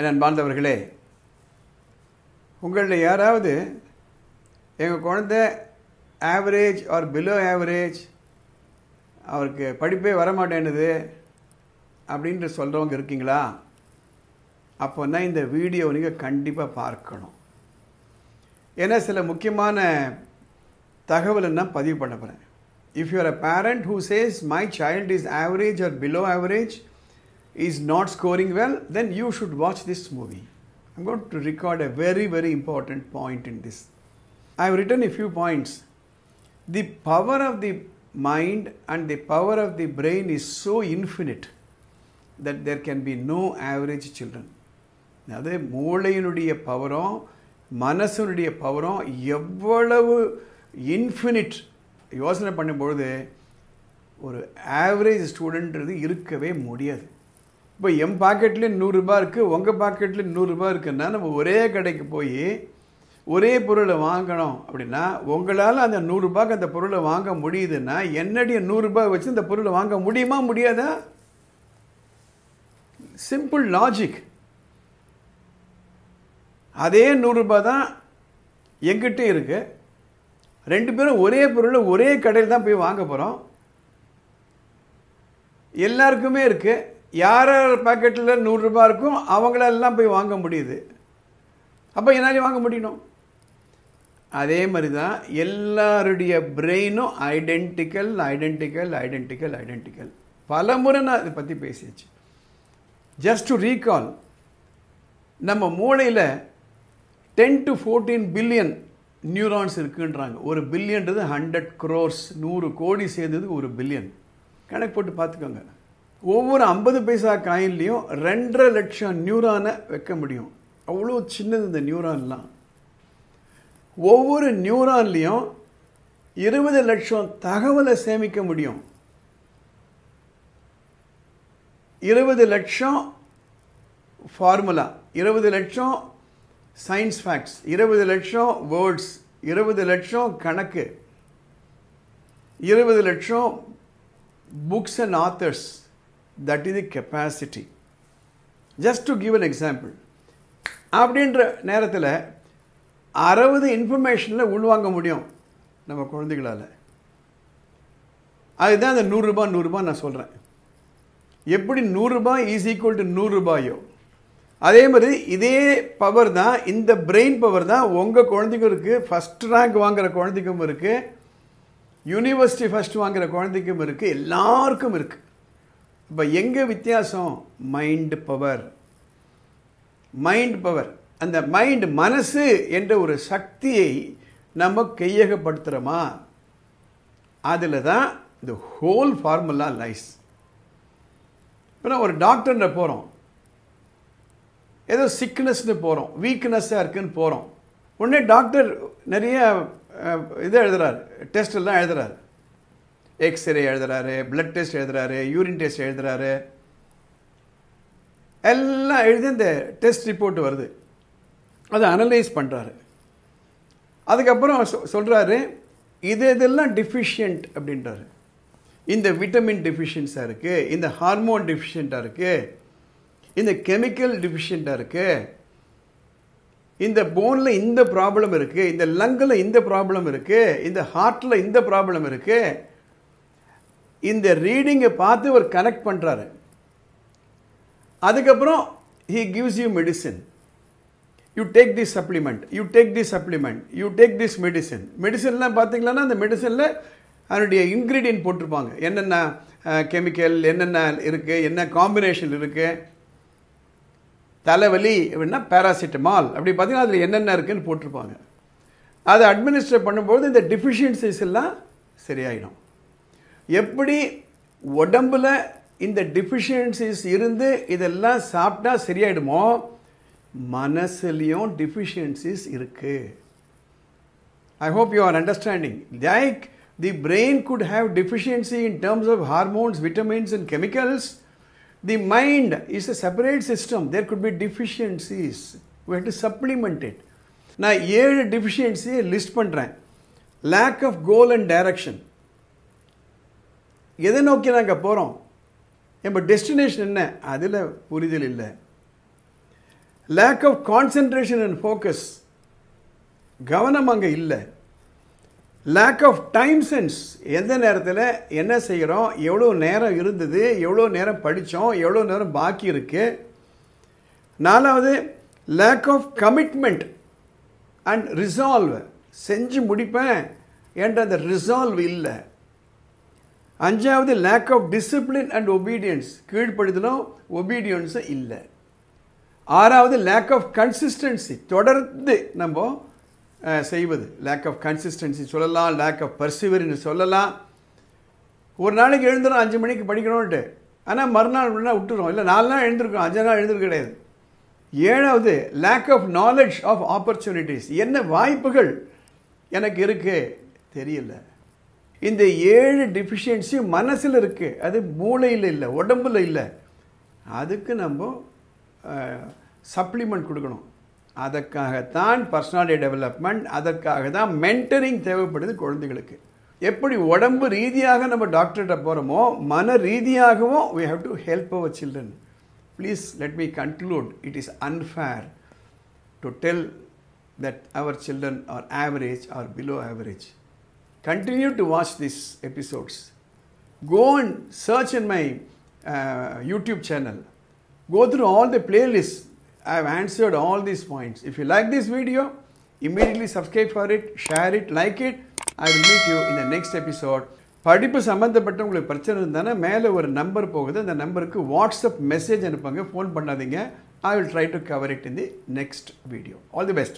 என் அன்பார்ந்தவர்களே, உங்களில் யாராவது எங்கள் குழந்தை ஆவரேஜ் ஆர் பிலோ ஆவரேஜ், அவருக்கு படிப்பே வரமாட்டேன்னுது அப்படின்ட்டு சொல்கிறவங்க இருக்கீங்களா? அப்போன்னா இந்த வீடியோ நீங்கள் கண்டிப்பாக பார்க்கணும். ஏன்னா சில முக்கியமான தகவலை நான் பதிவு பண்ண போகிறேன். If you are a parent who says my child is average or below average, is not scoring well, then you should watch this movie. I'm going to record a very, very important point in this. I have written a few points. The power of the mind and the power of the brain is so infinite that there can be no average children. அது மூளையினுடைய பவரும் மனசனுடைய பவரும் எவ்வளவு infinite யோசனை பண்ணும்பொழுது ஒரு average ஸ்டூடெண்ட்றது இருக்கவே முடியாது. இப்போ என் பாக்கெட்லேயே 100 ரூபாய் இருக்குது, உங்கள் பாக்கெட்லேயும் 100 ரூபாய் இருக்குன்னா நம்ம ஒரே கடைக்கு போய் ஒரே பொருளை வாங்கணும் அப்படின்னா உங்களால் அந்த 100 ரூபாய்க்கு அந்த பொருளை வாங்க முடியுதுன்னா என்னுடைய 100 ரூபாய் வச்சு இந்த பொருளை வாங்க முடியுமா முடியாதா? Simple logic. அதே 100 ரூபாய் தான் எங்கிட்ட இருக்கு. ரெண்டு பேரும் ஒரே பொருளை ஒரே கடையில் தான் போய் வாங்க போகிறோம். எல்லாருக்குமே இருக்கு. யார் பாக்கெட்டில் 100 ரூபாய் இருக்கும் அவங்களெல்லாம் போய் வாங்க முடியுது. அப்போ என்னாலையும் வாங்க முடியணும். அதே மாதிரி தான் எல்லாருடைய பிரெயினும் ஐடென்டிக்கல் ஐடென்டிக்கல் ஐடென்டிக்கல் ஐடென்டிக்கல். பல முறை நான் இதை பற்றி பேசியாச்சு. ஜஸ்ட் டு ரீகால், நம்ம மூளையில் 10 to 14 பில்லியன் நியூரான்ஸ் இருக்குன்றாங்க. ஒரு பில்லியன்றது 100 crores, 100 கோடி சேர்ந்தது ஒரு பில்லியன். கணக்கு போட்டு பார்த்துக்கோங்க. ஒவ்வொரு 50 பைசா காயின்லேயும் 2.5 லட்சம் நியூரானை வைக்க முடியும். அவ்வளோ சின்னது இந்த நியூரான்லாம். ஒவ்வொரு நியூரான்லேயும் 20 லட்சம் தகவலை சேமிக்க முடியும். 20 லட்சம் ஃபார்முலா, 20 லட்சம் சயின்ஸ் ஃபேக்ட்ஸ், 20 லட்சம் வேர்ட்ஸ், 20 லட்சம் கணக்கு, 20 லட்சம் books and authors. That is the capacity. Just to give an example. அப்படின்ற நேரத்தில் 60 இன்ஃபர்மேஷனில் உள்வாங்க முடியும் நம்ம குழந்தைகளால். அதுதான் அந்த 100 ரூபாய் 100 ரூபாய் நான் சொல்கிறேன். எப்படி 100 ரூபாய் இஸ் ஈக்குவல் டு 100 ரூபாயோ அதே மாதிரி இதே பவர் தான், இந்த பிரெயின் பவர் தான் உங்கள் குழந்தைக்கும் இருக்குது, ஃபஸ்ட் ரேங்க் வாங்குகிற குழந்தைக்கும் இருக்குது, யூனிவர்சிட்டி ஃபஸ்ட் வாங்குகிற குழந்தைக்கும் இருக்குது, எல்லாருக்கும் இருக்குது. இப்போ எங்கே வித்தியாசம்? Mind power. மைண்ட் பவர், அந்த மைண்ட் மனசு என்ற ஒரு சக்தியை நம்ம கையகப்படுத்துகிறோமா, அதில் தான் இந்த ஹோல் ஃபார்முலா லைஸ். இப்போ நான் ஒரு டாக்டர்கிட்ட போகிறோம், ஏதோ சிக்னஸ்னு போகிறோம், வீக்னஸ்ஸாக இருக்குன்னு போகிறோம். உடனே டாக்டர் நிறைய இதை எழுதுறாரு, டெஸ்ட் எல்லாம் எழுதுறாரு. எக்ஸ்ரே எழுதுறாரு, பிளட் டெஸ்ட் எழுதுறாரு, யூரின் டெஸ்ட் எழுதுறாரு. எல்லாம் எழுதி இந்த டெஸ்ட் ரிப்போர்ட் வருது. அதை அனலைஸ் பண்ணுறாரு. அதுக்கப்புறம் சொல்கிறாரு இதெல்லாம் டிஃபிஷியன்ட் அப்படின்றாரு. இந்த விட்டமின் டெஃபிஷியன்ஸாக இருக்குது, இந்த ஹார்மோன் டெஃபிஷியண்ட்டாக இருக்குது, இந்த கெமிக்கல் டெஃபிஷியண்ட்டாக இருக்குது, இந்த போனில் இந்த ப்ராப்ளம் இருக்குது, இந்த லங்கில் இந்த ப்ராப்ளம் இருக்குது, இந்த ஹார்ட்டில் இந்த ப்ராப்ளம் இருக்குது. இந்த ரீடிங்கை பார்த்து ஒரு கனெக்ட் பண்ணுறாரு. அதுக்கப்புறம் he gives you medicine. You take this supplement, you take this supplement, you take this medicine. மெடிசன்லாம் பார்த்தீங்களன்னா அந்த மெடிசனில் அதனுடைய இன்க்ரீடியன்ட் போட்டிருப்பாங்க. என்னென்ன கெமிக்கல் என்னென்ன இருக்குது, என்ன காம்பினேஷன் இருக்குது. தலைவலி அப்படின்னா பேராசிட்டமால் அப்படி பார்த்தீங்கன்னா அதில் என்னென்ன இருக்குதுன்னு போட்டிருப்பாங்க. அதை அட்மினிஸ்ட்ரேட் பண்ணும்போது இந்த டிஃபிஷியன்சிஸ் எல்லாம் சரியாயிடும். எப்படி உடம்பில் இந்த டிஃபிஷியன்சிஸ் இருந்து இதெல்லாம் சாப்பிட்டா சரியாயிடுமோ, மனசுலையும் டிஃபிஷியன்சிஸ் இருக்குது. I hope you are understanding. Like the brain could have deficiency in terms of hormones, vitamins and chemicals. The mind is a separate system. There could be deficiencies. We have to supplement it. நான் 7 deficiencies list பண்ணுறேன். lack of goal and direction. எதை நோக்கி நாங்கள் போகிறோம், நம்ம destination என்ன, அதில் புரிதல் இல்லை. Lack of concentration and focus, கவனம் அங்கே இல்லை. லேக் ஆஃப் டைம் சென்ஸ், எந்த நேரத்தில் என்ன செய்கிறோம், எவ்வளோ நேரம் இருந்தது, எவ்வளோ நேரம் படித்தோம், எவ்வளோ நேரம் பாக்கி இருக்கு. 4வது lack of commitment and resolve, செஞ்சு முடிப்பேன் என்ற அந்த ரிசால்வ் இல்லை. 5வது lack of discipline and obedience, கீழ்ப்படுதலும் ஒபீடியன்ஸும் இல்லை. 6வது லேக் ஆஃப் கன்சிஸ்டன்சி, தொடர்ந்து நம்ம செய்வது, லேக் ஆஃப் கன்சிஸ்டன்சி சொல்லலாம், லேக் ஆஃப் பர்சிவரன்ஸ் சொல்லலாம். ஒரு நாளைக்கு எழுந்துடும் 5 மணிக்கு படிக்கணும்ன்ட்டு, ஆனால் மறுநாள் விட்டுறோம், இல்லை 4 நாள் எழுந்திருக்கோம், 5 நாள் எழுந்திருக்க கிடையாது. 7வது lack of knowledge of opportunities, என்ன வாய்ப்புகள் எனக்கு இருக்கு தெரியல. இந்த 7 டிஃபிஷியன்சியும் மனசில் இருக்குது, அது மூளையில் இல்லை, உடம்புல இல்லை. அதுக்கு நம்ம சப்ளிமெண்ட் கொடுக்கணும். அதற்காகத்தான் பர்சனாலிட்டி டெவலப்மெண்ட், அதற்காக தான் மென்டரிங் தேவைப்படுது குழந்தைகளுக்கு. எப்படி உடம்பு ரீதியாக நம்ம டாக்டர்கிட்ட போகிறோமோ, மன ரீதியாகவும் we have to help our children. Please let me conclude, it is unfair to tell that our children are average or below average. Continue to watch these episodes. Go and search in my YouTube channel. Go through all the playlists. I have answered all these points. If you like this video, immediately subscribe for it, share it, like it. I will meet you in the next episode. படிப்பு சம்பந்தப்பட்ட உங்களுக்கு பிரச்சனை இருந்தானா மேலே ஒரு number போகுது, அந்த நம்பருக்கு வாட்ஸ்அப் மெசேஜ் அனுப்புங்க, ஃபோன் பண்ணாதீங்க. I will try to cover it in the next video. All the best.